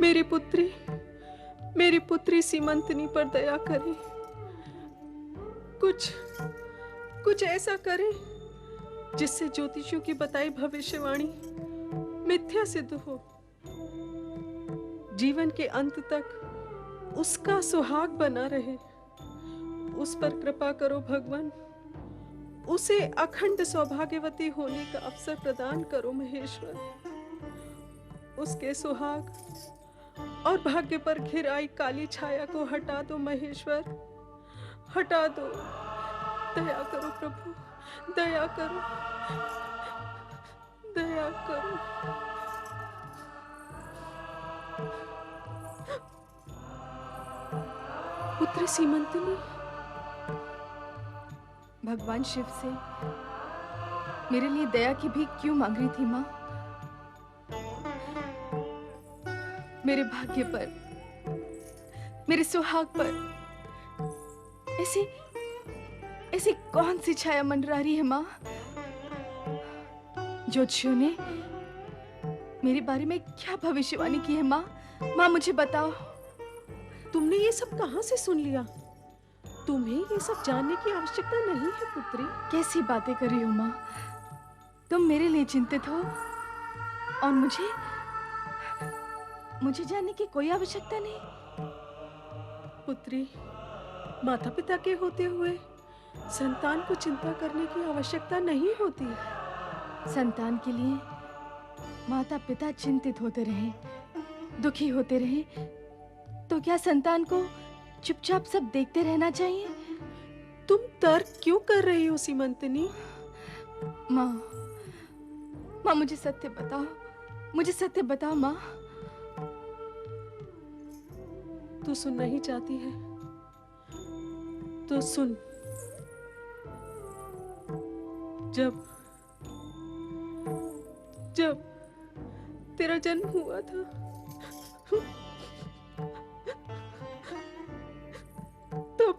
मेरी पुत्री, मेरी पुत्री सीमंतनी पर दया करें। कुछ कुछ ऐसा करें जिससे ज्योतिषियों की बताई भविष्यवाणी मिथ्या सिद्ध हो। जीवन के अंत तक उसका सुहाग बना रहे। उस पर कृपा करो भगवान। उसे अखंड सौभाग्यवती होने का अवसर प्रदान करो महेश्वर। उसके सुहाग और भाग्य पर घिर आई काली छाया को हटा दो महेश्वर, हटा दो। दया करो प्रभु, दया करो, दया करो। पुत्र सीमंतनी, भगवान शिव से मेरे लिए दया की भीख क्यों मांग रही थी माँ? मेरे भाग्य पर, मेरे सुहाग पर ऐसी ऐसी कौन सी छाया मंडरा रही है माँ? ज्योतिषियों ने मेरे बारे में क्या भविष्यवाणी की है माँ? माँ मुझे बताओ। तुमने ये सब कहां से सुन लिया? तुम्हें ये सब जानने की आवश्यकता नहीं है पुत्री। कैसी बातें कर रही हो माँ? तुम मेरे लिए चिंतित हो और मुझे जानने की कोई आवश्यकता नहीं। पुत्री, माता पिता के होते हुए संतान को चिंता करने की आवश्यकता नहीं होती। संतान के लिए माता पिता चिंतित होते रहे, दुखी होते रहे, तो क्या संतान को चुपचाप सब देखते रहना चाहिए? तुम तर्क क्यों कर रही हो सीमंतनी? माँ मुझे सत्य बताओ, मुझे सत्य बताओ माँ। तू सुनना ही चाहती है तो सुन। जब तेरा जन्म हुआ था तब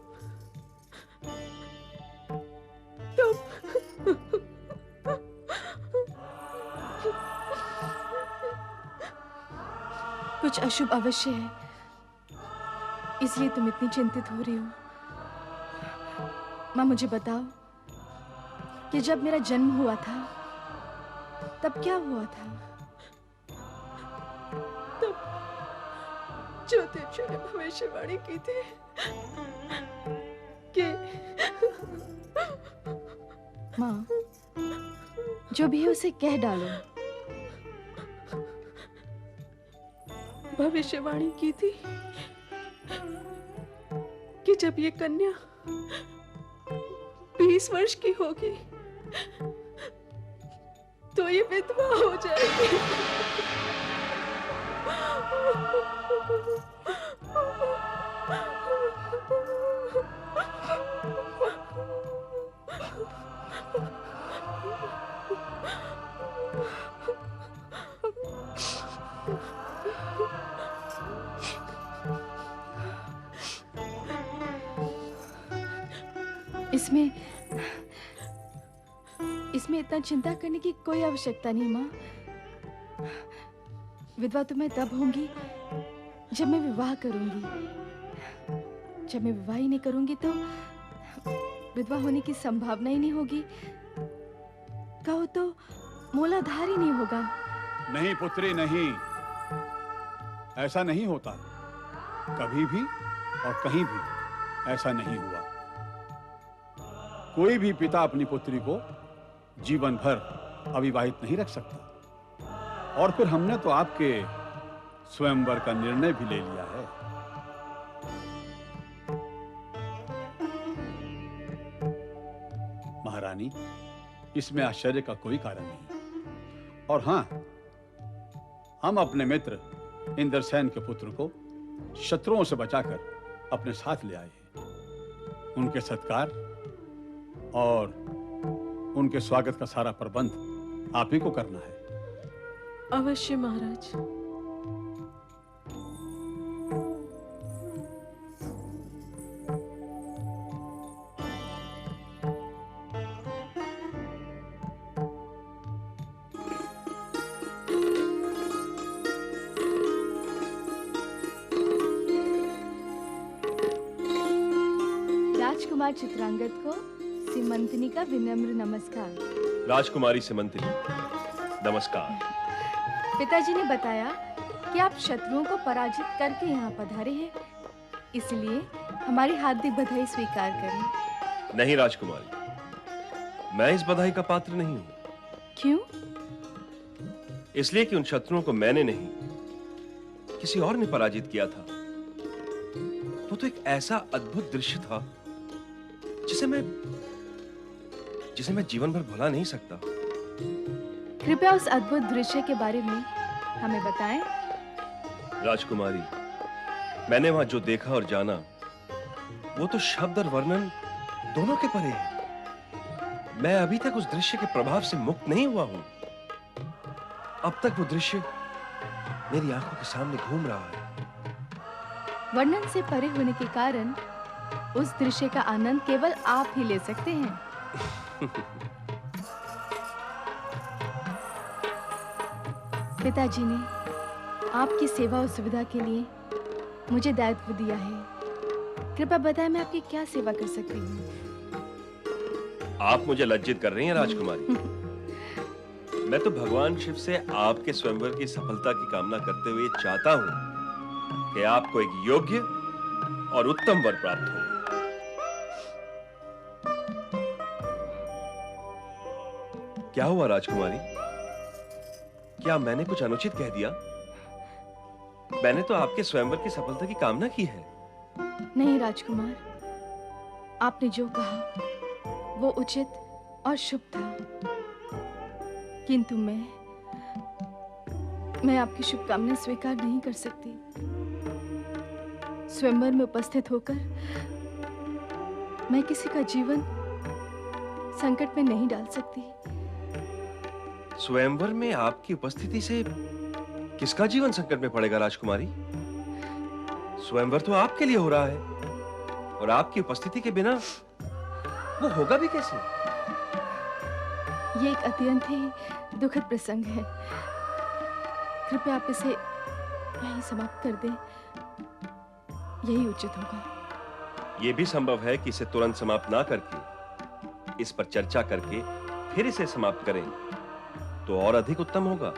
कुछ अशुभ अवश्य है, इसलिए तुम इतनी चिंतित हो रही हो। माँ मुझे बताओ कि जब मेरा जन्म हुआ था तब क्या हुआ था? तब ज्योतिषियों ने भविष्यवाणी की थी कि माँ, जो भी है उसे कह डालो। भविष्यवाणी की थी कि जब ये कन्या 20 वर्ष की होगी तो ये विधवा हो जाएगी। इसमें इतना चिंता करने की कोई आवश्यकता नहीं माँ। विधवा तो मैं तब होंगी जब मैं विवाह करूंगी। जब मैं विवाह ही नहीं करूंगी तो विधवा होने की संभावना ही नहीं होगी। कहो तो मूलाधार ही नहीं होगा। नहीं पुत्री नहीं, ऐसा नहीं होता। कभी भी और कहीं भी ऐसा नहीं हुआ। कोई भी पिता अपनी पुत्री को जीवन भर अविवाहित नहीं रख सकता। और फिर हमने तो आपके स्वयंवर का निर्णय भी ले लिया है। महारानी, इसमें आश्चर्य का कोई कारण नहीं। और हां, हम अपने मित्र इंद्रसेन के पुत्र को शत्रुओं से बचाकर अपने साथ ले आए हैं। उनके सत्कार और उनके स्वागत का सारा प्रबंध आप ही को करना है। अवश्य महाराज। राजकुमार चित्रांगद को सीमंतनी का विनम्र नमस्कार। राजकुमारी सीमंतनी, नमस्कार। पिताजी ने बताया कि आप शत्रुओं को पराजित करके यहाँ पधारे हैं, इसलिए हमारी हार्दिक बधाई स्वीकार करें। नहीं राजकुमारी, मैं इस बधाई का पात्र नहीं हूँ। क्यों? इसलिए कि उन शत्रुओं को मैंने नहीं, किसी और ने पराजित किया था। वो तो एक ऐसा अद्भुत दृश्य था जिसे मैं जीवन भर भुला नहीं सकता। कृपया उस अद्भुत दृश्य के बारे में हमें बताएं। राजकुमारी, मैंने वहां जो देखा और जाना, वो तो शब्द और वर्णन दोनों के परे है। मैं अभी तक उस दृश्य के प्रभाव से मुक्त नहीं हुआ हूं। अब तक वो दृश्य मेरी आंखों के सामने घूम रहा है। वर्णन से परे होने के कारण उस दृश्य का आनंद केवल आप ही ले सकते हैं। पिताजी ने आपकी सेवा और सुविधा के लिए मुझे दायित्व दिया है। कृपया बताएं मैं आपकी क्या सेवा कर सकती हूँ। आप मुझे लज्जित कर रही हैं राजकुमारी। मैं तो भगवान शिव से आपके स्वयंवर की सफलता की कामना करते हुए चाहता हूँ कि आपको एक योग्य और उत्तम वर प्राप्त हो। क्या हुआ राजकुमारी? क्या मैंने कुछ अनुचित कह दिया? मैंने तो आपके स्वयंवर की सफलता की कामना की है। नहीं राजकुमार, आपने जो कहा वो उचित और शुभ था, किंतु मैं आपकी शुभकामना स्वीकार नहीं कर सकती। स्वयंवर में उपस्थित होकर मैं किसी का जीवन संकट में नहीं डाल सकती। स्वयंवर में आपकी उपस्थिति से किसका जीवन संकट में पड़ेगा राजकुमारी? स्वयंवर तो आपके लिए हो रहा है और आपकी उपस्थिति के बिना वो होगा भी कैसे? ये एक अत्यंत ही दुखद प्रसंग है। कृपया आप इसे यहीं समाप्त कर दें, यही उचित होगा। ये भी संभव है कि इसे तुरंत समाप्त ना करके, इस पर चर्चा करके फिर इसे समाप्त करें तो और अधिक उत्तम होगा।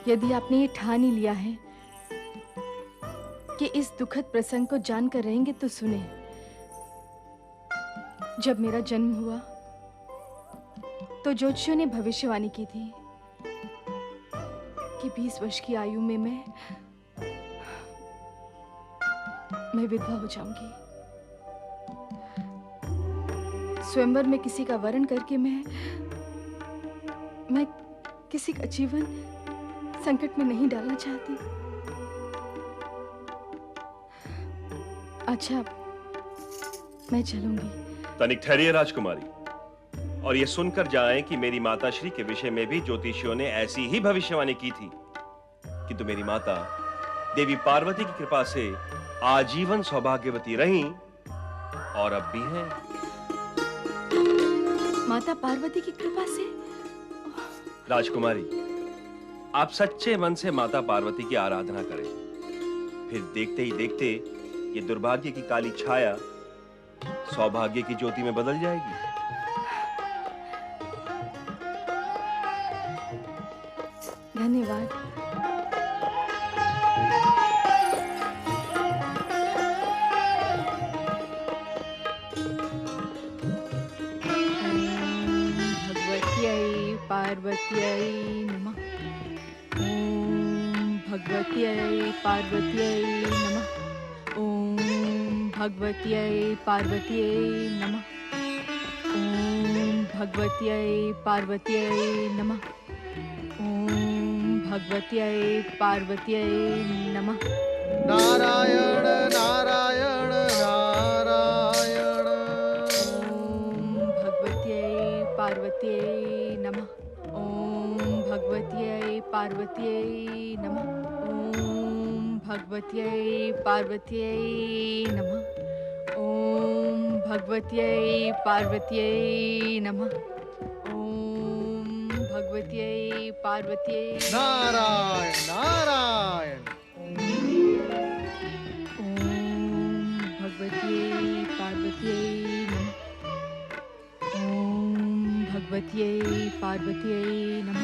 यदि आपने ये ठान ही लिया है कि इस दुखद प्रसंग को जानकर रहेंगे तो सुने। जब मेरा जन्म हुआ तो ज्योतिषियों ने भविष्यवाणी की थी कि 20 वर्ष की आयु में मैं विधवा हो जाऊंगी। स्वयंवर में किसी का वरण करके मैं किसी का जीवन संकट में नहीं डालना चाहती। अच्छा, मैं चलूंगी। तनिक ठहरिए राजकुमारी, और ये सुनकर जाएं कि मेरी माताश्री के विषय में भी ज्योतिषियों ने ऐसी ही भविष्यवाणी की थी, किंतु मेरी माता देवी पार्वती की कृपा से आजीवन सौभाग्यवती रहीं और अब भी हैं। माता पार्वती की कृपा से? राजकुमारी, आप सच्चे मन से माता पार्वती की आराधना करें, फिर देखते ही देखते ये दुर्भाग्य की काली छाया सौभाग्य की ज्योति में बदल जाएगी। धन्यवाद। पार्वत्यै नमः। ओम भगवत्यै पार्वत्यै नमः। ओम भगवत्यै पार्वत्यै नमः। ओम भगवत्यै पार्वत्यै नमः। ओम भगवत्यै पार्वत्यै नमः। नारायण नारायण नारायण। ओम भगवत्यै पार्वत्यै नमः। ओम भगवत्यै पार्वत्यै नमः। ओम भगवत्यै पार्वत्यै नमः। ओम भगवत्यै पार्वत्यै नमः। ओम भगवत्यै पार्वत्यै नारायण नारायण। ओम भगवत्यै पार्वत्यै भगवत्यै पार्वत्यै नमः।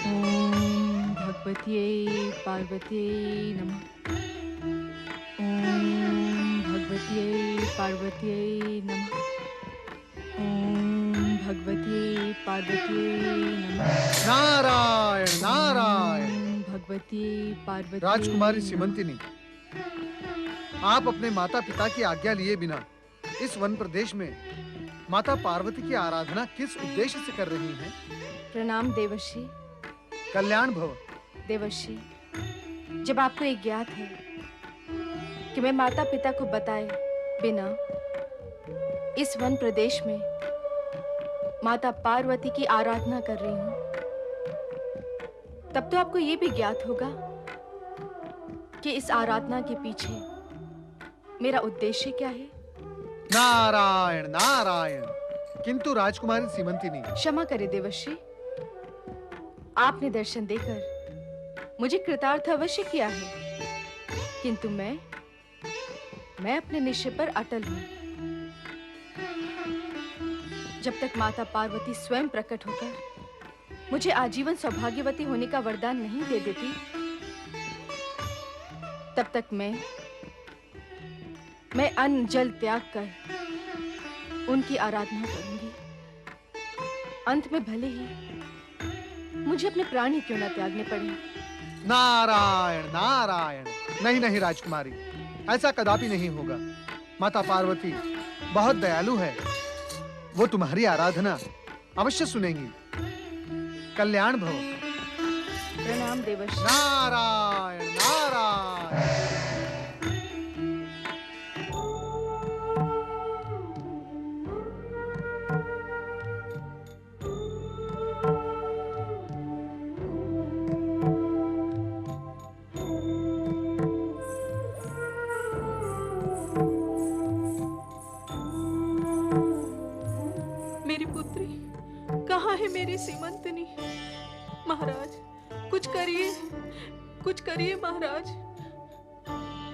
ओम भगवत्यै पार्वत्यै नमः। ओम भगवत्यै पार्वत्यै नमः। ओम भगवत्यै पार्वत्यै नमः। नारायण नारायण। ओम भगवत्यै पार्वत्यै राजकुमारी नमः। सीमंतिनी, आप अपने माता पिता की आज्ञा लिए बिना इस वन प्रदेश में माता पार्वती की आराधना किस उद्देश्य से कर रही हैं? प्रणाम देवर्षि। कल्याण भव। देवर्षि, जब आपको ये ज्ञात है कि मैं माता पिता को बताए बिना इस वन प्रदेश में माता पार्वती की आराधना कर रही हूँ, तब तो आपको ये भी ज्ञात होगा कि इस आराधना के पीछे मेरा उद्देश्य क्या है। नारायण नारायण। किंतु राजकुमारी सीमंतिनी, क्षमा करे देवर्षि, आपने दर्शन देकर मुझे कृतार्थ अवश्य किया है, किंतु मैं अपने निश्चय पर अटल हूं। जब तक माता पार्वती स्वयं प्रकट होकर मुझे आजीवन सौभाग्यवती होने का वरदान नहीं दे देती, तब तक मैं अन्न जल त्याग कर उनकी आराधना करूंगी। अंत में भले ही मुझे अपने प्राण ही क्यों न त्यागने पड़े। नारायण नारायण। नहीं नहीं राजकुमारी, ऐसा कदापि नहीं होगा। माता पार्वती बहुत दयालु है, वो तुम्हारी आराधना अवश्य सुनेंगी। कल्याण भव। प्रणाम देवर्षि। नारायण नारायण। मेरी पुत्री कहाँ है? मेरी सीमंतनी। महाराज कुछ करिए, कुछ करिए महाराज।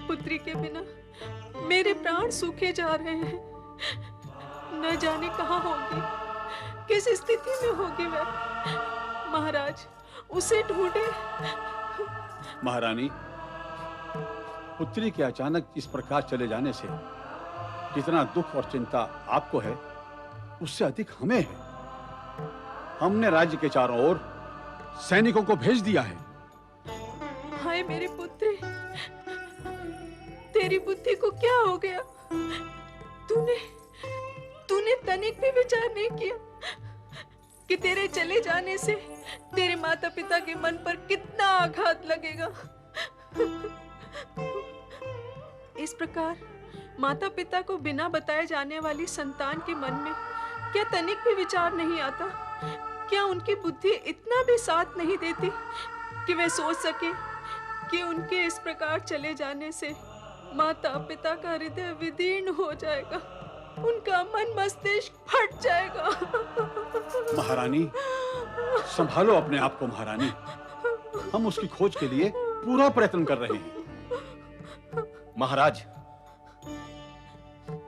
पुत्री के बिना मेरे प्राण सूखे जा रहे हैं। न जाने कहाँ होगी, किस स्थिति में होगी वह। महाराज उसे ढूंढे। महारानी, पुत्री के अचानक इस प्रकार चले जाने से जितना दुख और चिंता आपको है, उससे अधिक हमें है। हमने राज्य के चारों ओर सैनिकों को भेज दिया है। हाय मेरे पुत्री, तेरी बुद्धि को क्या हो गया? तूने तनिक भी विचार नहीं किया कि तेरे चले जाने से तेरे माता पिता के मन पर कितना आघात लगेगा। इस प्रकार माता पिता को बिना बताए जाने वाली संतान के मन में क्या तनिक भी विचार नहीं आता? क्या उनकी बुद्धि इतना भी साथ नहीं देती कि वे सोच सके कि उनके इस प्रकार चले जाने से माता पिता का हृदय विदीर्ण हो जाएगा, उनका मन मस्तिष्क फट जाएगा। महारानी, संभालो अपने आप को महारानी। हम उसकी खोज के लिए पूरा प्रयत्न कर रहे हैं। महाराज,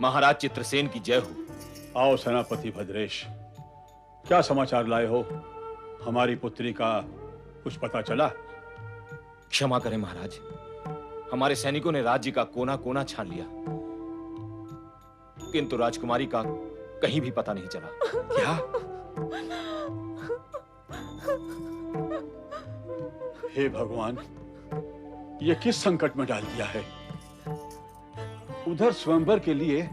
महाराज चित्रसेन की जय हो। आओ सेनापति भद्रेश, क्या समाचार लाए हो? हमारी पुत्री का कुछ पता चला? क्षमा करें महाराज, हमारे सैनिकों ने राज्य का कोना कोना छान लिया, किंतु राजकुमारी का कहीं भी पता नहीं चला। क्या? हे भगवान, ये किस संकट में डाल दिया है? उधर स्वयंवर के लिए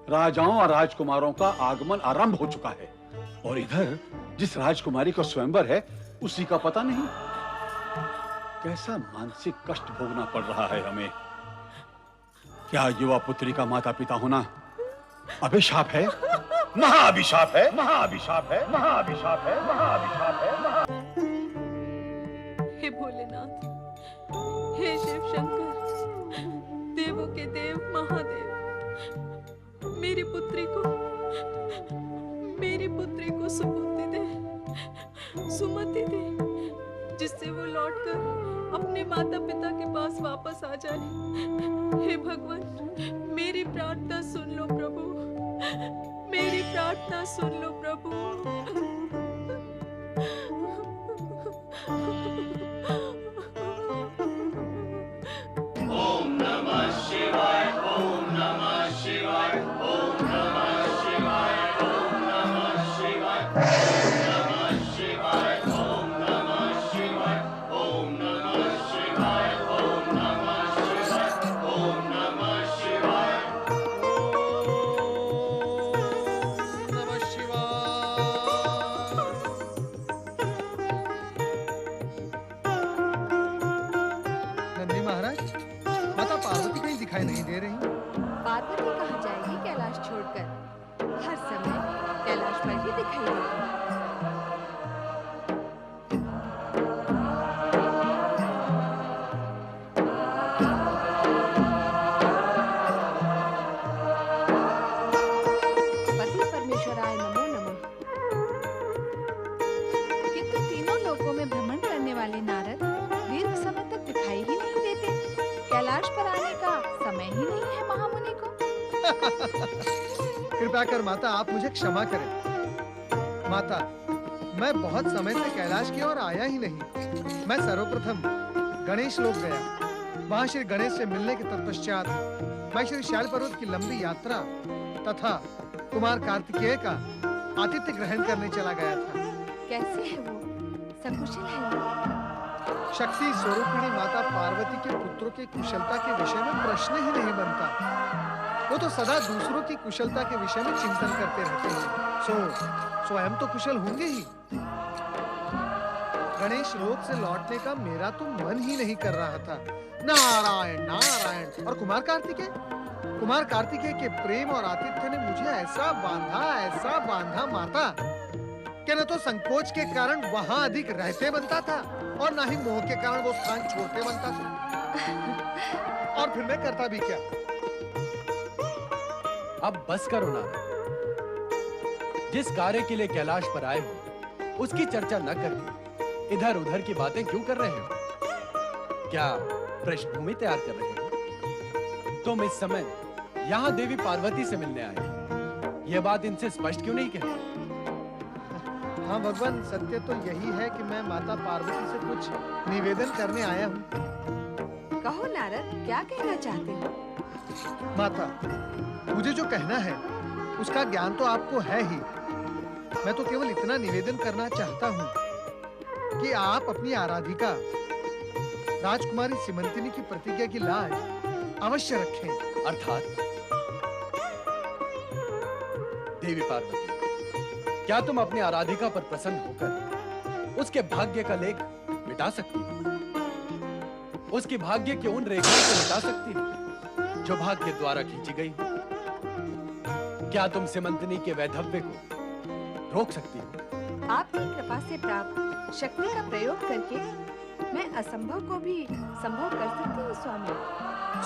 राजाओं और राजकुमारों का आगमन आरंभ हो चुका है, और इधर जिस राजकुमारी का स्वयंवर है उसी का पता नहीं। कैसा मानसिक कष्ट भोगना पड़ रहा है हमें। क्या युवा पुत्री का माता पिता होना अभिशाप है? महाअभिशाप है, महाअभिशाप है, महाअभिशाप है, महाअभिशाप है। हे भोलेनाथ, हे शिव शंकर, देवों के देव महादेव, मेरी पुत्री को सुबुद्धि दे, सुमति दे, जिससे वो लौटकर अपने माता पिता के पास वापस आ जाए। हे भगवान, मेरी प्रार्थना सुन लो प्रभु, मेरी प्रार्थना सुन लो प्रभु। नमः शिवाय। नंदी महाराज, माता पार्वती कहीं दिखाई नहीं दे रही। पार्वती कहाँ जाएगी कैलाश छोड़कर? हर समय कैलाश पर ही दिखाई देगी। पति परमेश्वराय नमो नमः। किंतु तीनों लोकों में भ्रमण करने वाले नारद दीर्घ समय तक दिखाई ही नहीं देते। कैलाश पर आने का समय ही नहीं है महामुनि को। कृपया कर माता, आप मुझे क्षमा करें। माता, मैं बहुत समय से कैलाश की ओर आया ही नहीं। मैं सर्वप्रथम गणेश लोक गया। वहां श्री गणेश से मिलने के तत्पश्चात मैं श्री शैल पर्वत की लंबी यात्रा तथा कुमार कार्तिकेय का आतिथ्य ग्रहण करने चला गया था। कैसे है वो? सकुशल है वो? शक्ति स्वरूपिणी माता पार्वती के पुत्रों की कुशलता के विषय में प्रश्न ही नहीं बनता। वो तो सदा दूसरों की कुशलता के विषय में चिंतन करते रहते हैं। स्वयं तो कुशल होंगे ही। गणेश लोक से लौटने का मेरा तो मन ही नहीं कर रहा था। नारायण नारायण। और कुमार कार्तिकेय के प्रेम और आतिथ्य ने मुझे ऐसा बांधा माता, कि न तो संकोच के कारण वहां अधिक रहते बनता था और न ही मोह के कारण वो स्थान छोड़ते बनता था। और फिर मैं करता भी क्या? अब बस करो नारद। जिस कार्य के लिए कैलाश पर आए हो उसकी चर्चा न करके इधर उधर की बातें क्यों कर रहे हो? क्या पृष्ठभूमि तैयार कर रहे हो? तुम इस समय यहाँ देवी पार्वती से मिलने आए हो। यह बात इनसे स्पष्ट क्यों नहीं कहते? हाँ भगवान, सत्य तो यही है कि मैं माता पार्वती से कुछ निवेदन करने आया हूँ। कहो नारद, क्या कहना चाहते हो? माता, मुझे जो कहना है उसका ज्ञान तो आपको है ही। मैं तो केवल इतना निवेदन करना चाहता हूँ कि आप अपनी आराधिका राजकुमारी सीमंतिनी की प्रतिज्ञा की लाज अवश्य रखें। अर्थात देवी पार्वती, क्या तुम अपनी आराधिका पर प्रसन्न होकर उसके भाग्य का लेख मिटा सकती हो? उसके भाग्य की उन रेखाओं को मिटा सकती हो जो भाग्य द्वारा खींची गई हो? क्या तुम सीमंतिनी के वैधव्य को रोक सकती हो? आपकी कृपा से प्राप्त शक्ति का प्रयोग करके मैं असंभव को भी संभव कर सकती हूँ स्वामी।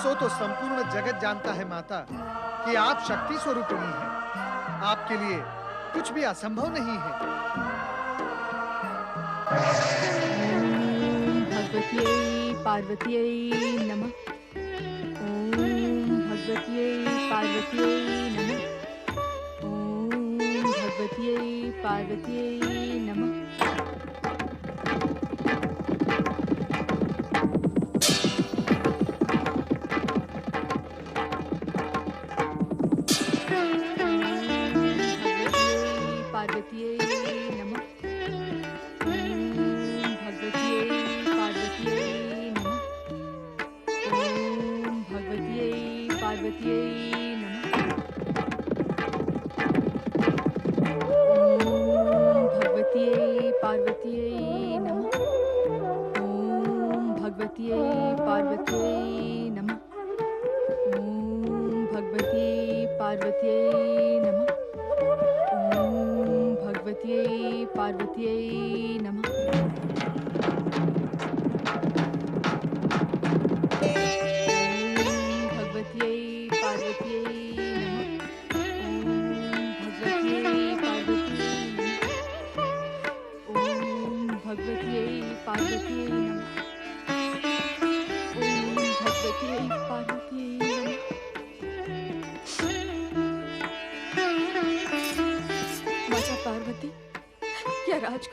सो तो संपूर्ण जगत जानता है माता कि आप शक्ति स्वरूपिणी हैं। आपके लिए कुछ भी असंभव नहीं है। भगवत्यै पार्वत्यै नमः। ओम भगवत्यै पार्वत्यै नमः। ओम भगवत्यै पार्वत्यै नमः।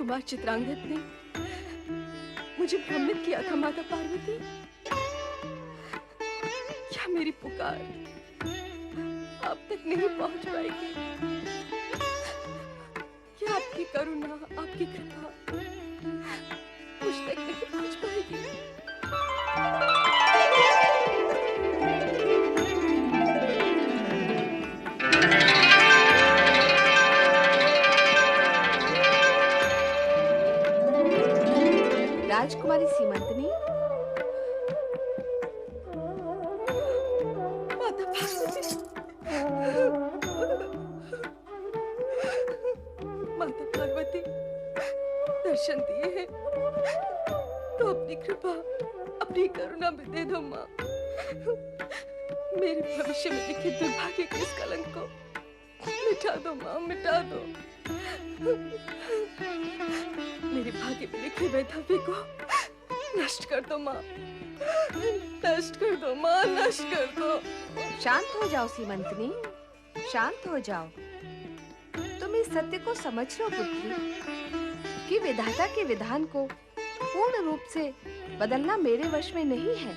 राजकुमार चित्रांगद ने मुझे भ्रमित किया था माता पार्वती। क्या मेरी पुकार आप तक नहीं पहुंच पाएगी? क्या आपकी करुणा, आपकी कृपा मुझ तक नहीं पहुंच पाएगी? राजकुमारी सीमंतनी, माता पार्वती, माता पार्वती दर्शन दिए हैं तो अपनी कृपा, अपनी करुणा में दे दो माँ। मेरे भविष्य में लिखे दुर्भाग्य के इस कलंक को मिटा दो माँ, मिटा दो। मेरे भाग्य में लिखे वैधव्य को नष्ट कर दो माँ, नष्ट कर दो माँ, नष्ट कर दो। शांत हो जाओ सीमंतनी, शांत हो जाओ। तुम इस सत्य को समझ लो पुत्री कि विधाता के विधान को पूर्ण रूप से बदलना मेरे वश में नहीं है।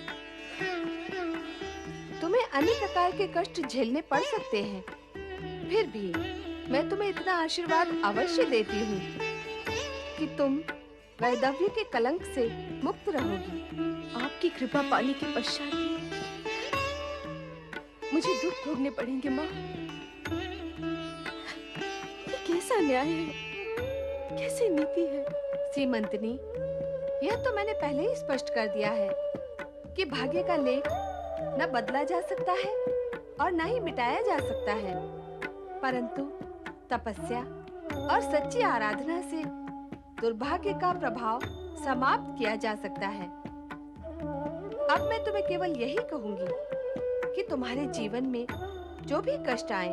तुम्हें अनेक प्रकार के कष्ट झेलने पड़ सकते हैं, फिर भी मैं तुम्हें इतना आशीर्वाद अवश्य देती हूँ कि तुम वैधव्य के कलंक से मुक्त रहोगी। आपकी कृपा पाने के पश्चात मुझे दुख भोगने पड़ेंगे माँ। ये कैसा न्याय है, कैसी नीति है? सीमंतनी, यह तो मैंने पहले ही स्पष्ट कर दिया है कि भाग्य का लेख न बदला जा सकता है और न ही मिटाया जा सकता है, परंतु तपस्या और सच्ची आराधना से दुर्भाग्य का प्रभाव समाप्त किया जा सकता है। अब मैं तुम्हें केवल यही कहूंगी कि तुम्हारे जीवन में जो भी कष्ट आए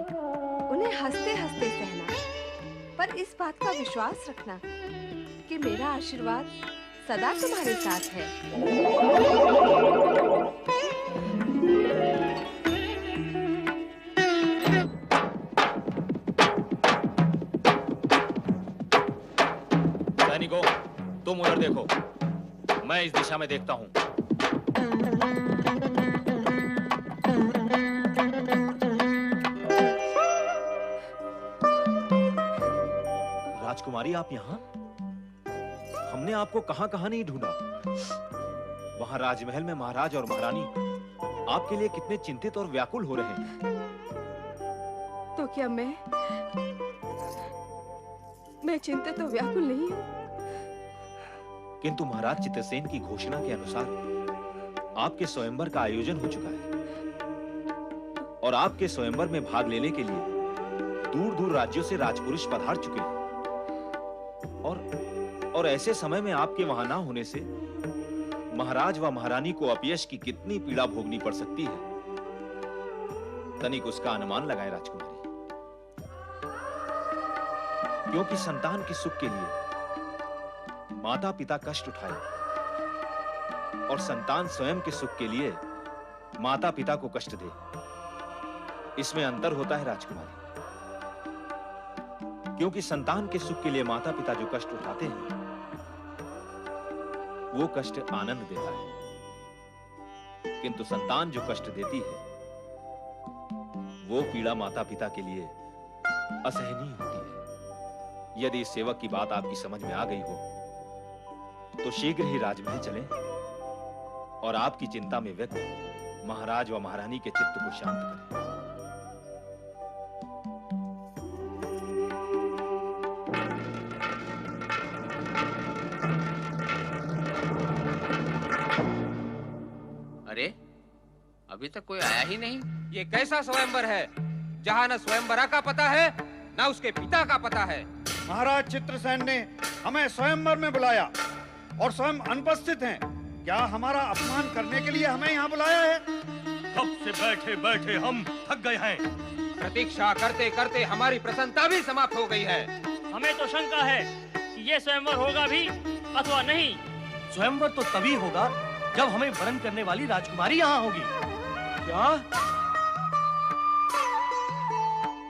उन्हें हंसते हंसते सहना, पर इस बात का विश्वास रखना कि मेरा आशीर्वाद सदा तुम्हारे साथ है। सैनिकों, तुम उधर देखो, मैं इस दिशा में देखता हूँ। राजकुमारी, आप यहाँ? हमने आपको कहाँ-कहाँ नहीं ढूंढा। वहाँ राजमहल में महाराज और महारानी आपके लिए कितने चिंतित और व्याकुल हो रहे हैं। तो क्या मैं चिंतित तो व्याकुल नहीं हूँ? किंतु महाराज चित्रसेन की घोषणा के अनुसार आपके स्वयंवर का आयोजन हो चुका है और आपके स्वयंवर में भाग लेने के लिए दूर-दूर राज्यों से राजपुरुष पधार चुके हैं। और ऐसे समय में आपके वहां ना होने से महाराज व महारानी को अपयश की कितनी पीड़ा भोगनी पड़ सकती है, तनिक उसका अनुमान लगाए राजकुमारी। क्योंकि संतान के सुख के लिए माता पिता कष्ट उठाए और संतान स्वयं के सुख के लिए माता पिता को कष्ट दे, इसमें अंतर होता है राजकुमारी। क्योंकि संतान के सुख के लिए माता पिता जो कष्ट उठाते हैं वो कष्ट आनंद देता है, किंतु संतान जो कष्ट देती है वो पीड़ा माता पिता के लिए असहनीय होती है। यदि इस सेवक की बात आपकी समझ में आ गई हो तो शीघ्र ही राजमहल चलें और आपकी चिंता में व्यक्त महाराज व महारानी के चित्त को शांत करें। अरे, अभी तक कोई आया ही नहीं। ये कैसा स्वयंवर है जहाँ न स्वयंवरा का पता है न उसके पिता का पता है। महाराज चित्रसेन ने हमें स्वयंवर में बुलाया और स्वयं अनुपस्थित हैं। क्या हमारा अपमान करने के लिए हमें यहाँ बुलाया है? कब से बैठे बैठे हम थक गए हैं। प्रतीक्षा करते करते हमारी प्रसन्नता भी समाप्त हो गई है। हमें तो शंका है कि ये स्वयंवर होगा भी अथवा नहीं। स्वयंवर तो तभी होगा जब हमें वरण करने वाली राजकुमारी यहाँ होगी।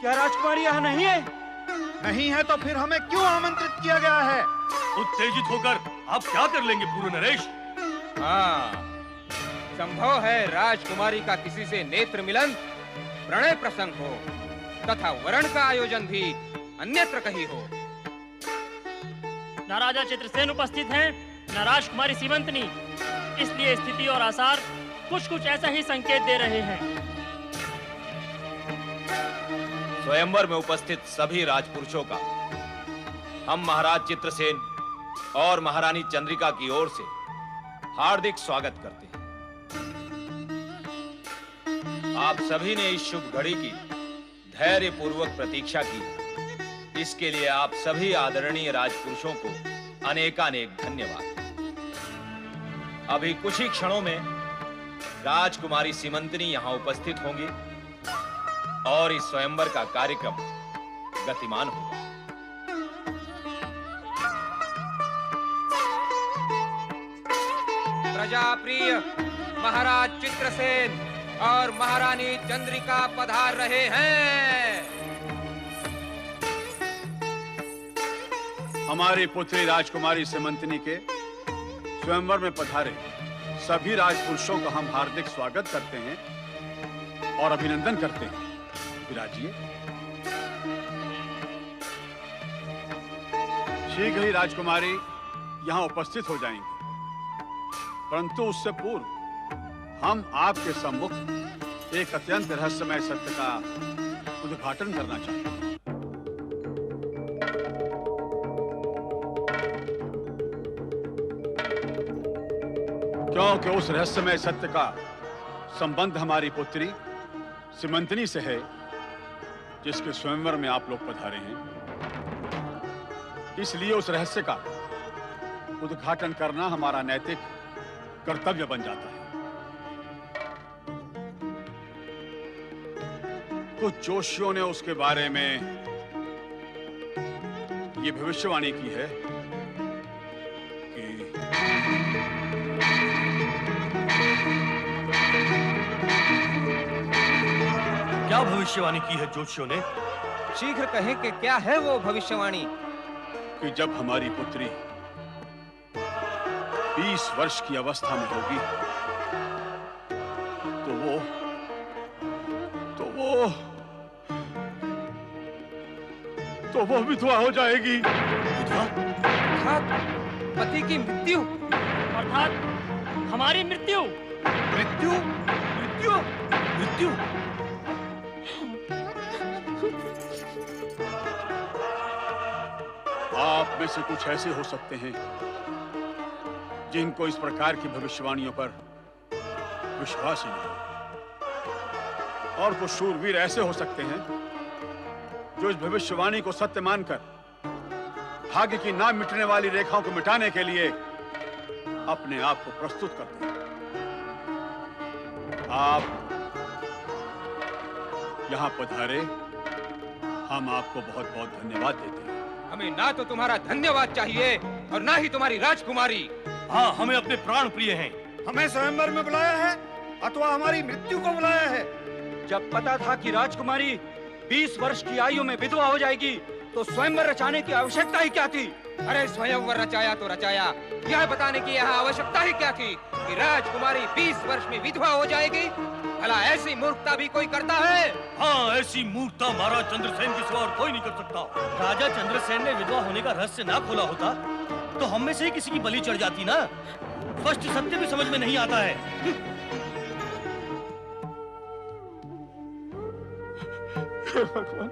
क्या राजकुमारी यहाँ नहीं है? नहीं है तो फिर हमें क्यों आमंत्रित किया गया है? उत्तेजित होकर आप क्या कर लेंगे पूर्ण नरेश? हाँ, संभव है राजकुमारी का किसी से नेत्र मिलन, प्रणय प्रसंग हो तथा वरण का आयोजन भी अन्यत्र कहीं हो। न राजा चित्रसेन उपस्थित हैं, न राजकुमारी सीमंतनी, इसलिए स्थिति और आसार कुछ कुछ ऐसा ही संकेत दे रहे हैं। स्वयंवर में उपस्थित सभी राजपुरुषों का हम महाराज चित्रसेन और महारानी चंद्रिका की ओर से हार्दिक स्वागत करते हैं। आप सभी ने इस शुभ घड़ी की धैर्य पूर्वक प्रतीक्षा की, इसके लिए आप सभी आदरणीय राजपुरुषों को अनेकानेक धन्यवाद। अभी कुछ ही क्षणों में राजकुमारी सीमंतनी यहां उपस्थित होंगी और इस स्वयंवर का कार्यक्रम गतिमान होगा। प्रजाप्रिय महाराज चित्रसेन और महारानी चंद्रिका पधार रहे हैं। हमारी पुत्री राजकुमारी सीमंतनी के स्वयंवर में पधारे सभी राजपुरुषों का हम हार्दिक स्वागत करते हैं और अभिनंदन करते हैं। विराजिए। शीघ्र ही राजकुमारी यहां उपस्थित हो जाएंगी, परंतु उससे पूर्व हम आपके सम्मुख एक अत्यंत रहस्यमय सत्य का उद्घाटन करना चाहते हैं। क्योंकि उस रहस्यमय सत्य का संबंध हमारी पुत्री सीमंतनी से है, जिसके स्वयंवर में आप लोग पधारे हैं। इसलिए उस रहस्य का उद्घाटन करना हमारा नैतिक कर्तव्य बन जाता है। कुछ जोशियों ने उसके बारे में ये भविष्यवाणी की है कि क्या भविष्यवाणी की है जोशियों ने? शीघ्र कहें कि क्या है वो भविष्यवाणी? कि जब हमारी पुत्री 20 वर्ष की अवस्था में होगी तो वो विधवा हो जाएगी। अर्थात पति की मृत्यु? अर्थात हमारी मृत्यु? मृत्यु? मृत्यु? मृत्यु? आप में से कुछ ऐसे हो सकते हैं जिनको इस प्रकार की भविष्यवाणियों पर विश्वास ही नहीं, और कुछ शूरवीर ऐसे हो सकते हैं जो इस भविष्यवाणी को सत्य मानकर भाग्य की ना मिटने वाली रेखाओं को मिटाने के लिए अपने आप को प्रस्तुत करते हैं। आप यहां पधारे, हम आपको बहुत बहुत धन्यवाद देते हैं। हमें ना तो तुम्हारा धन्यवाद चाहिए और ना ही तुम्हारी राजकुमारी। हाँ, हमें अपने प्राण प्रिय हैं। हमें स्वयंवर में बुलाया है अथवा हमारी मृत्यु को बुलाया है? जब पता था कि राजकुमारी 20 वर्ष की आयु में विधवा हो जाएगी, तो स्वयंवर रचाने की आवश्यकता ही क्या थी? अरे स्वयंवर रचाया तो रचाया, यह बताने की यहाँ आवश्यकता ही क्या थी कि राजकुमारी 20 वर्ष में विधवा हो जाएगी? भला ऐसी मूर्खता भी कोई करता है? हाँ, ऐसी मूर्खता महाराज चंद्रसेन के सिवा और कोई नहीं कर सकता। राजा चंद्रसेन ने विधवा होने का रहस्य ना खोला होता तो हम में से ही किसी की बलि चढ़ जाती ना। स्पष्ट सत्य भी समझ में नहीं आता है। भगवान,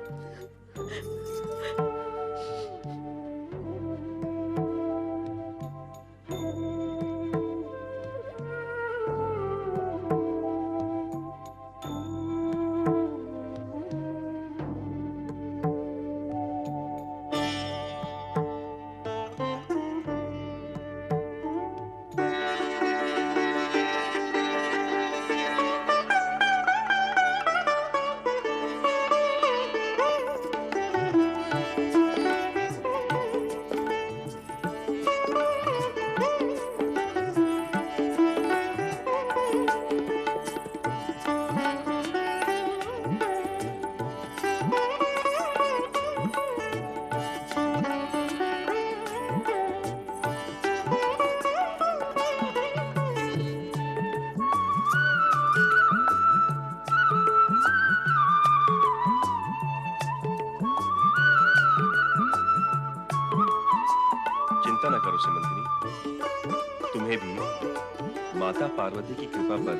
माता पार्वती की कृपा पर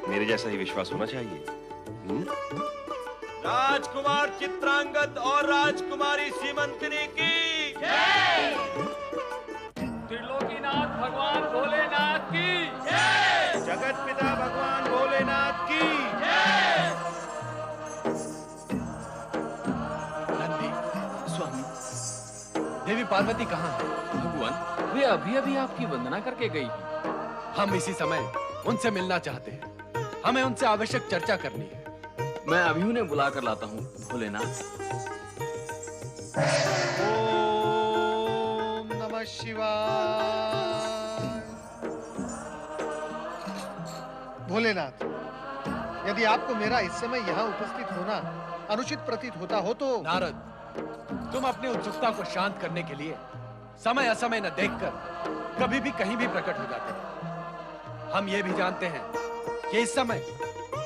मेरे जैसा ही विश्वास होना चाहिए। राजकुमार चित्रांगद और राजकुमारी सीमंतिनी की जय। त्रिलोकीनाथ भगवान भोलेनाथ की जय। जगत पिता भगवान भोलेनाथ की जय। नंदी, स्वामी, देवी पार्वती कहाँ है? भगवान, वे अभी अभी आपकी वंदना करके गई हैं। हम इसी समय उनसे मिलना चाहते हैं। हमें उनसे आवश्यक चर्चा करनी है। मैं अभी उन्हें बुला कर लाता हूँ भोलेनाथ। ओम नमः शिवाय। भोलेनाथ, यदि आपको मेरा इस समय यहाँ उपस्थित होना अनुचित प्रतीत होता हो तो। नारद, तुम अपनी उत्सुकता को शांत करने के लिए समय असमय न देखकर कभी भी कहीं भी प्रकट हो जाते हैं। हम ये भी जानते हैं कि इस समय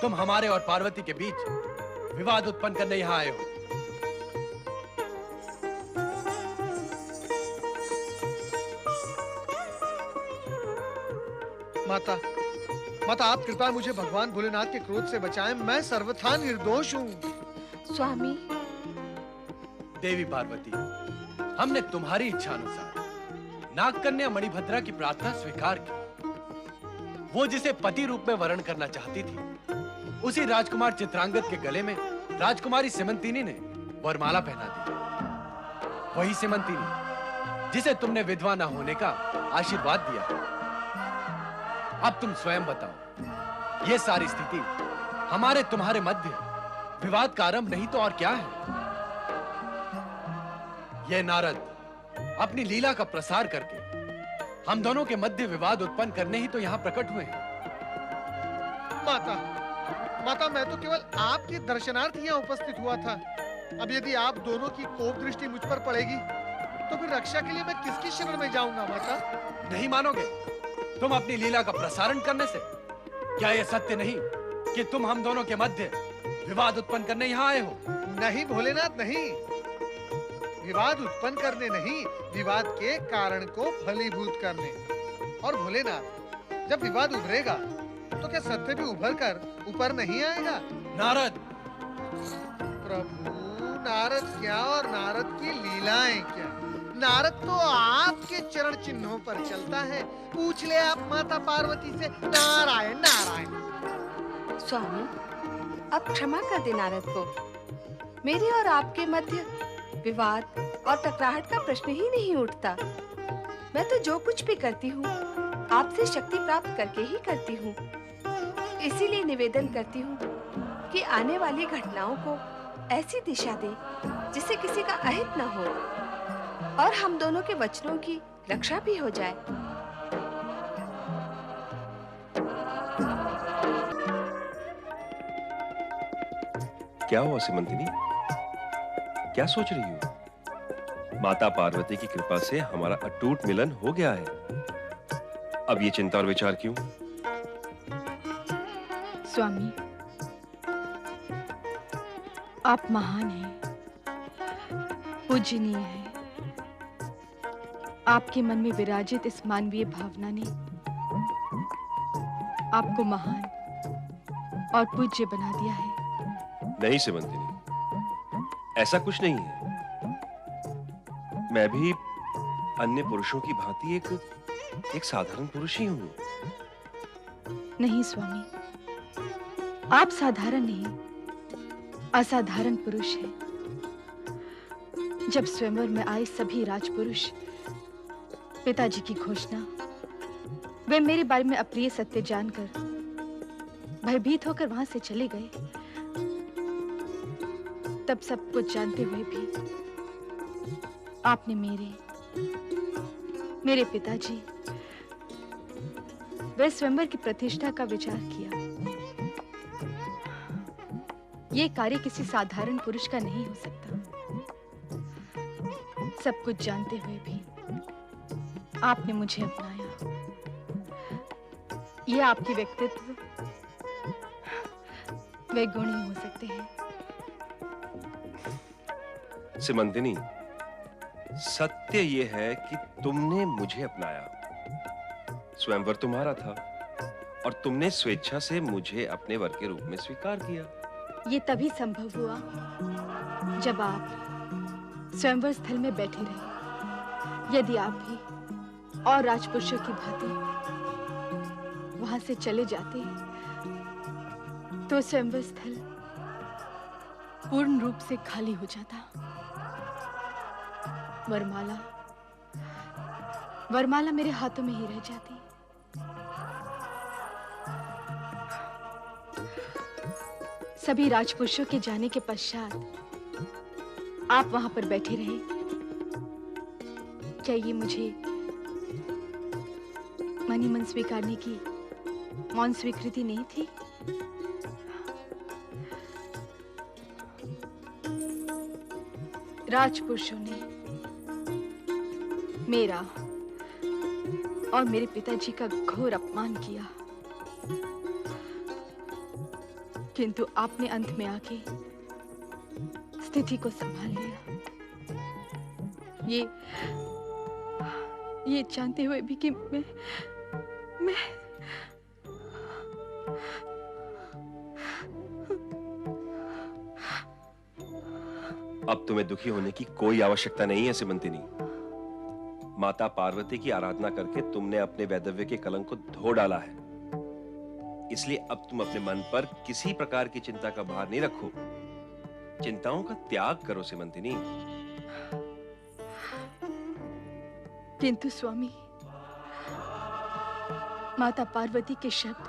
तुम हमारे और पार्वती के बीच विवाद उत्पन्न करने यहाँ आए हो। माता, माता आप कृपया मुझे भगवान भोलेनाथ के क्रोध से बचाएं। मैं सर्वथा निर्दोष हूँ। स्वामी। देवी पार्वती, हमने तुम्हारी इच्छा अनुसार नागकन्या मणिभद्रा की प्रार्थना स्वीकार की। वो जिसे पति रूप में वरण करना चाहती थी, उसी राजकुमार चित्रांगद के गले में राजकुमारी सीमंतिनी ने वरमाला पहना दी। वही सीमंतिनी जिसे तुमने विधवा न होने का आशीर्वाद दिया। अब तुम स्वयं बताओ, ये सारी स्थिति हमारे तुम्हारे मध्य विवाद का आरंभ नहीं तो और क्या है? ये नारद अपनी लीला का प्रसार करके हम दोनों के मध्य विवाद उत्पन्न करने ही तो यहाँ प्रकट हुए हैं। माता, माता मैं तो केवल आपके दर्शनार्थ यहाँ उपस्थित हुआ था। अब यदि आप दोनों की कोप दृष्टि मुझ पर पड़ेगी तो फिर रक्षा के लिए मैं किसकी शरण में जाऊंगा? माता, नहीं मानोगे तुम अपनी लीला का प्रसारण करने से? क्या यह सत्य नहीं कि तुम हम दोनों के मध्य विवाद उत्पन्न करने यहाँ आए हो? नहीं भोलेनाथ, नहीं। विवाद उत्पन्न करने नहीं, विवाद के कारण को फलीभूत करने। और भोलेनाथ, जब विवाद उभरेगा तो क्या सत्य भी उभर कर ऊपर नहीं आएगा? नारद, प्रभु, नारद क्या और नारद की लीलाएं क्या? नारद तो आपके चरण चिन्हों पर चलता है। पूछ ले आप माता पार्वती से। नारायण नारायण। स्वामी, अब क्षमा कर दे नारद को। मेरे और आपके मध्य विवाद और टकराहट का प्रश्न ही नहीं उठता। मैं तो जो कुछ भी करती हूँ आपसे शक्ति प्राप्त करके ही करती हूँ। इसीलिए निवेदन करती हूँ कि आने वाली घटनाओं को ऐसी दिशा दे जिससे किसी का अहित न हो और हम दोनों के वचनों की रक्षा भी हो जाए। क्या हुआ सीमंतिनी? क्या सोच रही हो? माता पार्वती की कृपा से हमारा अटूट मिलन हो गया है। अब ये चिंता और विचार क्यों? स्वामी, आप महान हैं, पूजनीय हैं। आपके मन में विराजित इस मानवीय भावना ने आपको महान और पूज्य बना दिया है। नहीं सीमंतिनी, ऐसा कुछ नहीं है। मैं भी अन्य पुरुषों की भांति एक साधारण पुरुष ही हूँ। नहीं स्वामी, आप साधारण नहीं, असाधारण पुरुष हैं। जब स्वयंवर में आए सभी राजपुरुष पिताजी की घोषणा, वे मेरे बारे में अप्रिय सत्य जानकर भयभीत होकर वहां से चले गए, तब सब कुछ जानते हुए भी आपने मेरे पिताजी वे स्वयंवर की प्रतिष्ठा का विचार किया। ये कार्य किसी साधारण पुरुष का नहीं हो सकता। सब कुछ जानते हुए भी आपने मुझे अपनाया। ये आपके व्यक्तित्व वे गुण ही हो सकते हैं। सीमंतिनी, सत्य ये है कि तुमने मुझे अपनाया। स्वयंवर तुम्हारा था, और तुमने स्वेच्छा से मुझे अपने वर के रूप में स्वीकार किया। ये तभी संभव हुआ जब आप स्वयंवर स्थल में बैठे रहे। यदि आप भी और राजपुरुषों की भांति वहां से चले जाते तो स्वयंवर स्थल पूर्ण रूप से खाली हो जाता। वरमाला मेरे हाथों में ही रह जाती। सभी राजपुरुषों के जाने के पश्चात आप वहां पर बैठे रहे। क्या ये मुझे मनी मन स्वीकारने की मौन स्वीकृति नहीं थी? राजपुरुषों ने मेरा और मेरे पिताजी का घोर अपमान किया, किंतु आपने अंत में आके स्थिति को संभाल लिया। ये जानते हुए भी कि मैं अब तुम्हें दुखी होने की कोई आवश्यकता नहीं है सिमंतिनी। माता पार्वती की आराधना करके तुमने अपने वैधव्य के कलंक को धो डाला है। इसलिए अब तुम अपने मन पर किसी प्रकार की चिंता का भार नहीं रखो। चिंताओं का त्याग करो सिमंतिनी। किंतु स्वामी, माता पार्वती के शब्द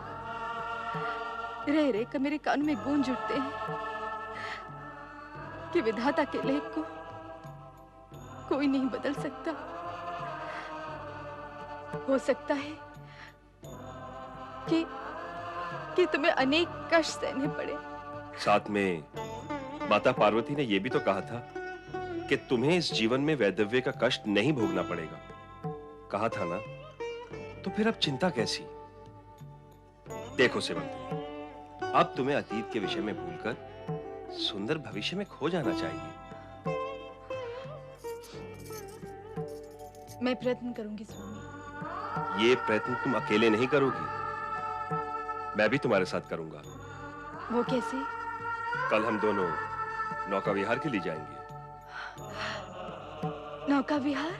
रह रह कर मेरे कान में गूंज उठते हैं कि विधाता के लेख को कोई नहीं बदल सकता। हो सकता है कि तुम्हें अनेक कष्ट सहने पड़े। साथ में माता पार्वती ने यह भी तो कहा था कि तुम्हें इस जीवन में वैधव्य का कष्ट नहीं भोगना पड़ेगा। कहा था ना, तो फिर अब चिंता कैसी? देखो सिमंतिनी, अब तुम्हें अतीत के विषय में भूलकर सुंदर भविष्य में खो जाना चाहिए। मैं प्रयत्न करूंगी स्वामी। ये प्रयत्न तुम अकेले नहीं करोगी, मैं भी तुम्हारे साथ करूंगा। वो कैसे? कल हम दोनों नौका विहार के लिए जाएंगे। नौका विहार?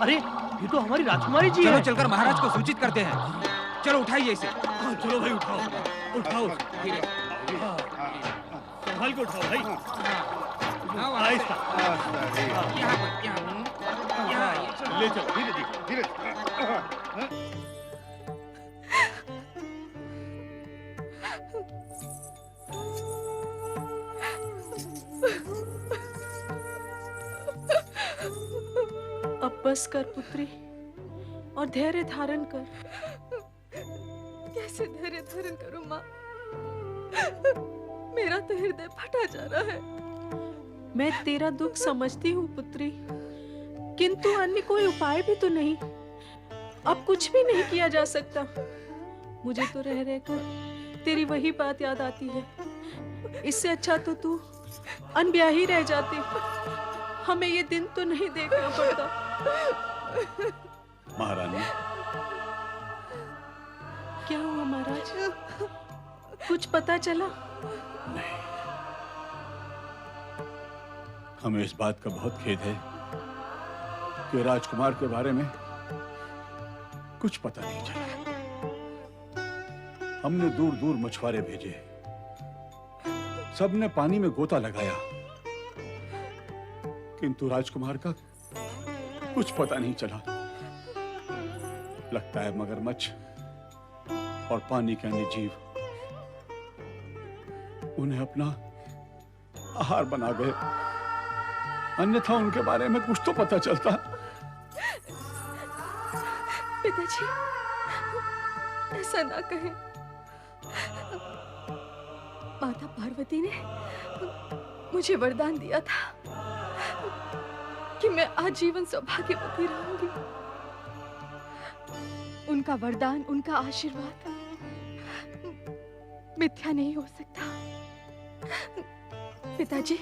अरे ये तो हमारी राजकुमारी जी चलो है। चलकर महाराज को सूचित करते हैं। चलो उठाइए इसे। चलो भाई उठाओ उठाओ। संभाल के उठाओ भाई। आहिस्ता। ले चलो धीरे धीरे। अब बस कर पुत्री और धैर्य धारण कर। कैसे धैर्य धारण करूं माँ? मेरा तो हृदय फटा जा रहा है। मैं तेरा दुख समझती हूँ पुत्री, किंतु अन्य कोई उपाय भी तो नहीं। अब कुछ भी नहीं किया जा सकता। मुझे तो रह रहकर तेरी वही बात याद आती है। इससे अच्छा तो तू अनब्याही रह जाती। हमें ये दिन तो नहीं देखना पड़ता। महारानी, क्या हुआ महाराज? कुछ पता चला? नहीं, हमें इस बात का बहुत खेद है कि राजकुमार के बारे में कुछ पता नहीं चला। हमने दूर दूर मछुआरे भेजे, सबने पानी में गोता लगाया, किंतु राजकुमार का कुछ पता नहीं चला। लगता है मगरमच्छ और पानी के अन्य जीव उन्हें अपना आहार बना गए, अन्यथा उनके बारे में कुछ तो पता चलता। पिताजी, ऐसा ना कहें। माता पार्वती ने मुझे वरदान दिया था कि मैं आजीवन सौभाग्यवती रहूंगी। उनका वरदान, उनका आशीर्वाद मिथ्या नहीं हो सकता। पिताजी,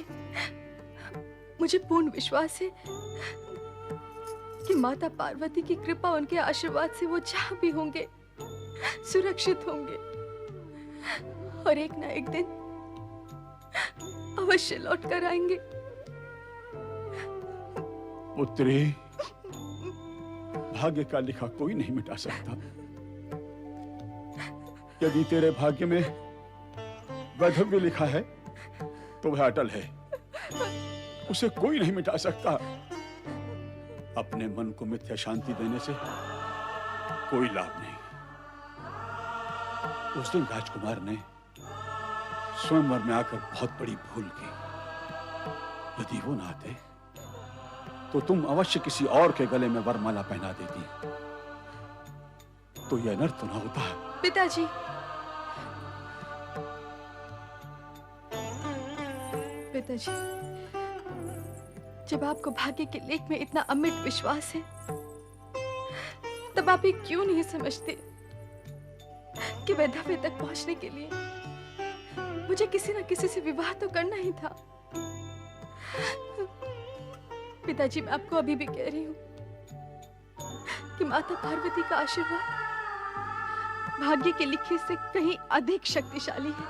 मुझे पूर्ण विश्वास है कि माता पार्वती की कृपा, उनके आशीर्वाद से वो जहां भी होंगे सुरक्षित होंगे और एक ना एक दिन अवश्य लौट कर आएंगे। पुत्री, भाग्य का लिखा कोई नहीं मिटा सकता। यदि तेरे भाग्य में वैधव्य लिखा है तो वह अटल है, उसे कोई नहीं मिटा सकता। अपने मन को मिथ्या शांति देने से कोई लाभ नहीं। उस दिन राजकुमार ने स्वयंवर में आकर बहुत बड़ी भूल की। यदि वो ना आते तो तुम अवश्य किसी और के गले में वरमाला पहना देती, तो यह अनर्थ ना होता। पिताजी, पिताजी, जब आपको भाग्य के लेख में इतना अमिट विश्वास है, तब आप ये क्यों नहीं समझते कि वैधव्य तक पहुंचने के लिए मुझे किसी न किसी से विवाह तो करना ही था। पिताजी, मैं आपको अभी भी कह रही हूँ कि माता पार्वती का आशीर्वाद भाग्य के लिखे से कहीं अधिक शक्तिशाली है,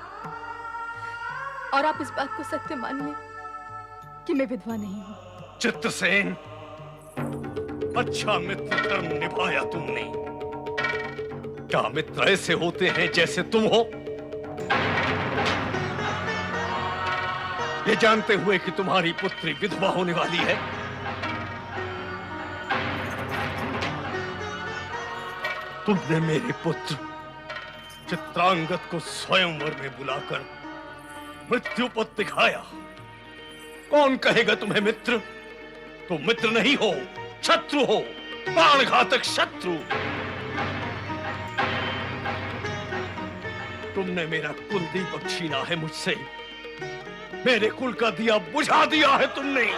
और आप इस बात को सत्य मान लें कि मैं विधवा नहीं हूँ। चित्रसेन, अच्छा मित्र धर्म निभाया तुमने। क्या मित्र ऐसे होते हैं जैसे तुम हो? ये जानते हुए कि तुम्हारी पुत्री विधवा होने वाली है, तुमने मेरे पुत्र चित्रांगद को स्वयंवर में बुलाकर मृत्यु पथ दिखाया। कौन कहेगा तुम्हें मित्र? तुम मित्र नहीं हो, शत्रु हो, प्राणघातक शत्रु। तुमने मेरा कुल दीपक छीना है मुझसे, मेरे कुल का दिया बुझा दिया है तुमने।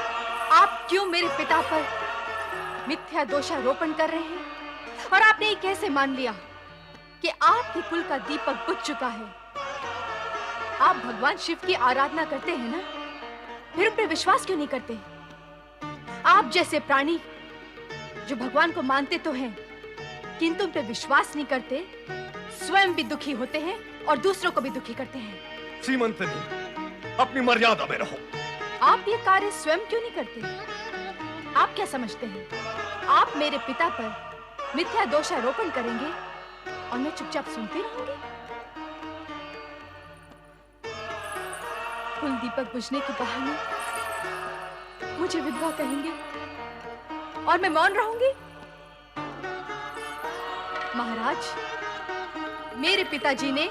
आप क्यों मेरे पिता पर मिथ्या दोषारोपण कर रहे हैं? और आपने ये कैसे मान लिया कि आपके कुल का दीपक बुझ चुका है? आप भगवान शिव की आराधना करते हैं ना, फिर उन पर विश्वास क्यों नहीं करते? आप जैसे प्राणी जो भगवान को मानते तो हैं, किंतु उन पर विश्वास नहीं करते, स्वयं भी दुखी होते हैं और दूसरों को भी दुखी करते हैं। सीमंतनी, अपनी मर्यादा में रहो। आप ये कार्य स्वयं क्यों नहीं करते? आप क्या समझते हैं आप मेरे पिता पर मिथ्या दोषारोपण करेंगे और मैं चुपचाप सुनती रहूंगी? कुल दीपक बुझने के बहाने मुझे विधवा कहेंगे और मैं मौन रहूंगी? महाराज, मेरे पिताजी ने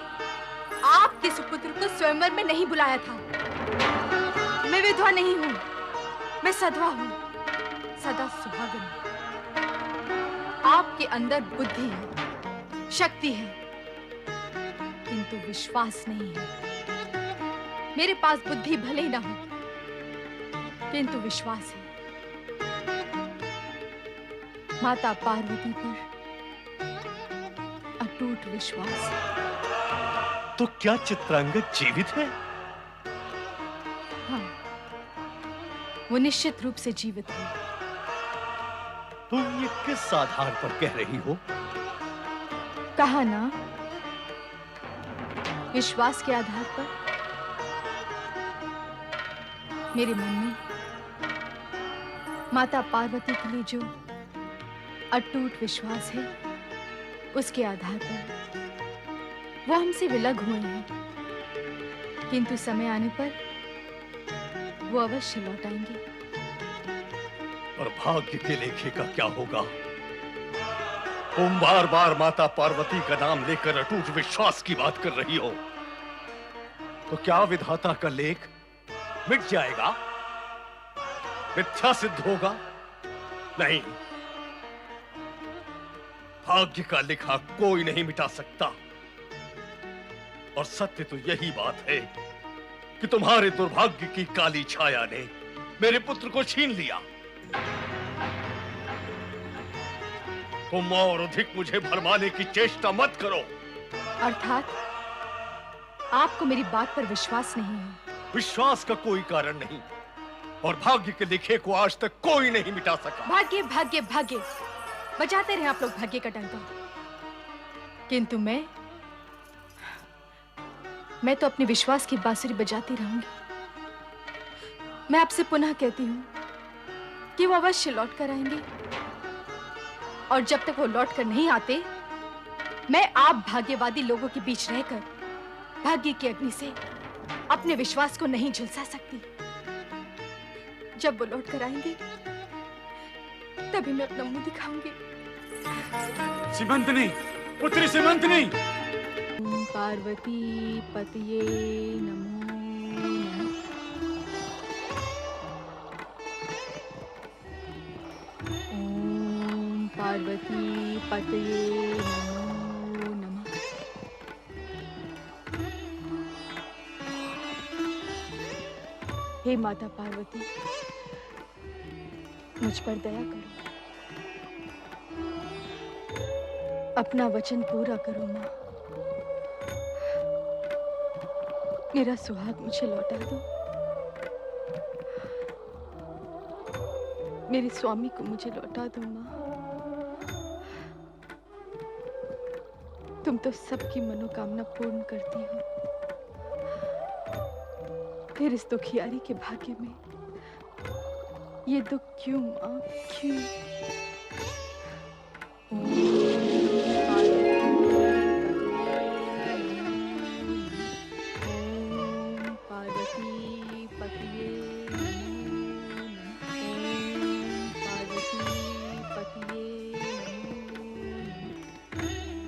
आपके सुपुत्र को स्वयंवर में नहीं बुलाया था। मैं विधवा नहीं हूं, मैं सधवा हूं, सदा सुहागन हूं। आपके अंदर बुद्धि है, शक्ति है, किंतु विश्वास नहीं है। मेरे पास बुद्धि भले ही ना हो, किंतु विश्वास है। माता पार्वती पर अटूट विश्वास है। तो क्या चित्रांगद जीवित है? हाँ, वो निश्चित रूप से जीवित है। तुम ये किस आधार पर कह रही हो? कहा ना, विश्वास के आधार पर। मेरे मन में माता पार्वती के लिए जो अटूट विश्वास है, उसके आधार पर वो हमसे विलग हुए हैं, किंतु समय आने पर वो अवश्य लौट आएंगे। और भाग्य के लेखे का क्या होगा? तुम बार बार माता पार्वती का नाम लेकर अटूट विश्वास की बात कर रही हो, तो क्या विधाता का लेख मिट जाएगा, मिथ्या सिद्ध होगा? नहीं, भाग्य का लिखा कोई नहीं मिटा सकता। और सत्य तो यही बात है कि तुम्हारे दुर्भाग्य की काली छाया ने मेरे पुत्र को छीन लिया। तुम और अधिक मुझे भरमाने की चेष्टा मत करो। अर्थात आपको मेरी बात पर विश्वास नहीं है? विश्वास का कोई कारण नहीं, और भाग्य के लिखे को आज तक कोई नहीं मिटा सका। भाग्य भाग्य भाग्य बजाते रहे आप लोग भाग्य का डंका, किंतु मैं तो अपने विश्वास की बांसुरी बजाती रहूंगी। मैं आपसे पुनः कहती हूं कि वो अवश्य लौट कर आएंगे, और जब तक वो लौट कर नहीं आते, मैं आप भाग्यवादी लोगों के बीच रहकर भाग्य की अग्नि से अपने विश्वास को नहीं झुलसा सकती। जब वो लौट कर आएंगे, तभी मैं अपना मुंह दिखाऊंगी। सीमंतनी, पुत्री सीमंतनी। ओम पार्वती पतये नमो नमः। ओम पार्वती पतये नमो नमः। हे माता पार्वती, मुझ पर दया करो, अपना वचन पूरा करो माँ। मेरा सुहाग मुझे लौटा दो, मेरे स्वामी को मुझे लौटा दो माँ। तुम तो सबकी मनोकामना पूर्ण करती हो, फिर इस दुखियारी के भाग्य में ये दुख क्यों माँ, क्यों?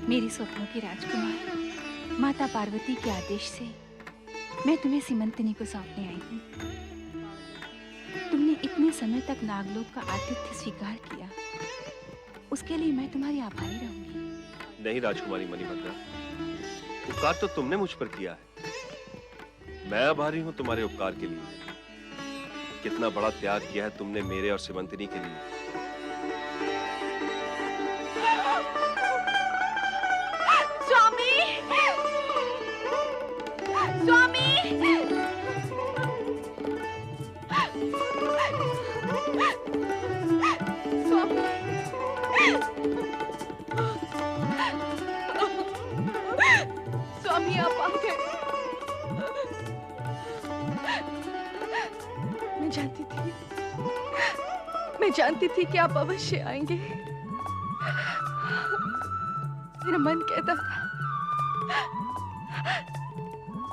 मेरी स्वप्नों की राजकुमार माता पार्वती के आदेश से मैं तुम्हें सीमंतनी को सौंपने आई हूँ। तुमने इतने समय तक नागलोक का आतिथ्य स्वीकार किया, उसके लिए मैं तुम्हारी आभारी रहूंगी। नहीं राजकुमारी मणिभद्रा, उपकार तो तुमने मुझ पर किया है, मैं आभारी हूं तुम्हारे उपकार के लिए। कितना बड़ा त्याग किया है तुमने मेरे और सीमंतनी के लिए। स्वामी, स्वामी, स्वामी आप आ गए। मैं जानती थी कि आप अवश्य आएंगे। मेरा मन कहता था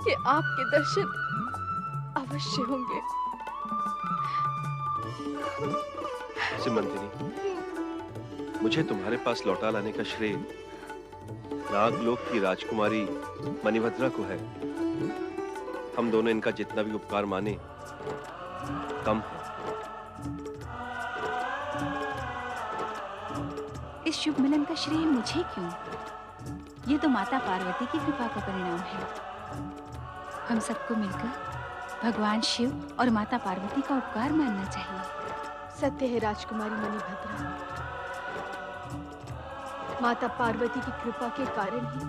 कि आपके दर्शन अवश्य होंगे। सिमंतिनी, मुझे तुम्हारे पास लौटा लाने का श्रेय नागलोक की राजकुमारी मणिभद्रा को है। हम दोनों इनका जितना भी उपकार माने कम है। इस शुभ मिलन का श्रेय मुझे क्यों? ये तो माता पार्वती की कृपा का परिणाम है। हम सबको मिलकर भगवान शिव और माता पार्वती का उपकार मानना चाहिए। सत्य है राजकुमारी मणिभद्रा, माता पार्वती की कृपा के कारण ही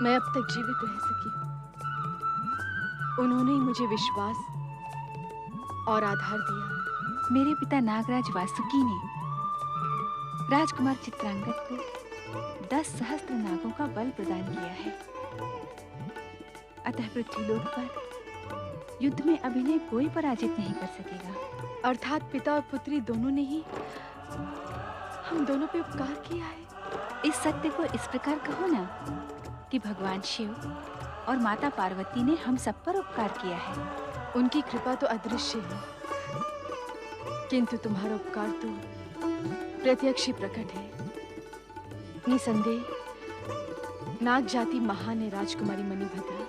मैं अब तक जीवित रह सकी। उन्होंने ही मुझे विश्वास और आधार दिया। मेरे पिता नागराज वासुकी ने राजकुमार चित्रांगद को 10 सहस्त्र नागों का बल प्रदान किया है। अतः पृथ्वीलोक पर युद्ध में अभिनय कोई पराजित नहीं कर सकेगा। अर्थात पिता और पुत्री दोनों ने ही हम दोनों पे उपकार किया है। इस सत्य को इस प्रकार कहो ना कि भगवान शिव और माता पार्वती ने हम सब पर उपकार किया है। उनकी कृपा तो अदृश्य है, किंतु तुम्हारा उपकार तो प्रत्यक्ष ही प्रकट है। निसंदेह नाग जाति महान है राजकुमारी मणिभद्रा।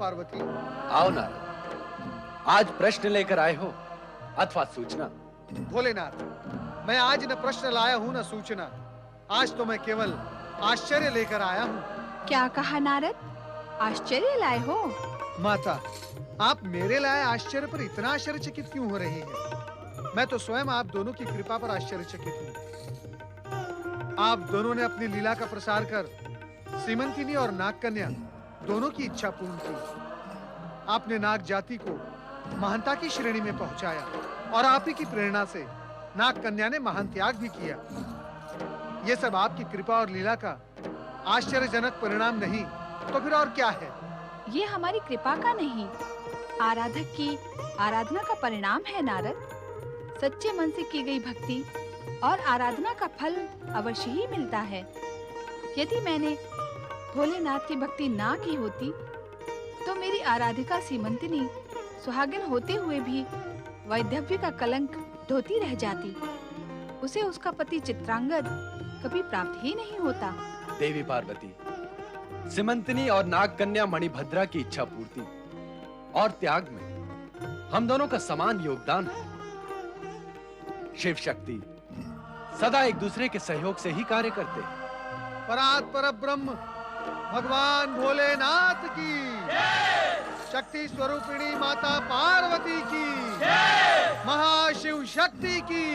पार्वती। आओ नारद, आज प्रश्न लेकर आए हो अथवा सूचना? भोलेनाथ, मैं आज न प्रश्न लाया हूँ न सूचना। आज तो मैं केवल आश्चर्य लेकर आया हूँ। क्या कहा नारद? आश्चर्य लाए हो? माता, आप मेरे लाए आश्चर्य पर इतना आश्चर्यचकित क्यों हो रही हैं? मैं तो स्वयं आप दोनों की कृपा पर आश्चर्यचकित हूँ। आप दोनों ने अपनी लीला का प्रसार कर सीमंतिनी और नागकन्या दोनों की इच्छा पूर्ण की। आपने नाग जाति को महानता की श्रेणी में पहुंचाया और आप ही की प्रेरणा से नाग कन्या ने महान त्याग भी किया। ये सब आपकी कृपा और लीला का आश्चर्यजनक परिणाम नहीं तो फिर और क्या है? ये हमारी कृपा का नहीं, आराधक की आराधना का परिणाम है नारद। सच्चे मन से की गई भक्ति और आराधना का फल अवश्य ही मिलता है। यदि मैंने भोलेनाथ की भक्ति ना की होती तो मेरी आराधिका सीमंतिनी सुहागिन होते हुए भी वैधव्य का कलंक ढोती रह जाती। उसे उसका पति चित्रांगद कभी प्राप्त ही नहीं होता। देवी पार्वती, सीमंतिनी और नागकन्या मणिभद्रा की इच्छा पूर्ति और त्याग में हम दोनों का समान योगदान है। शिव शक्ति सदा एक दूसरे के सहयोग से ही कार्य करते हैं। परात् परब्रह्म भगवान भोलेनाथ की शक्ति स्वरूपिणी माता पार्वती की महाशिव शक्ति की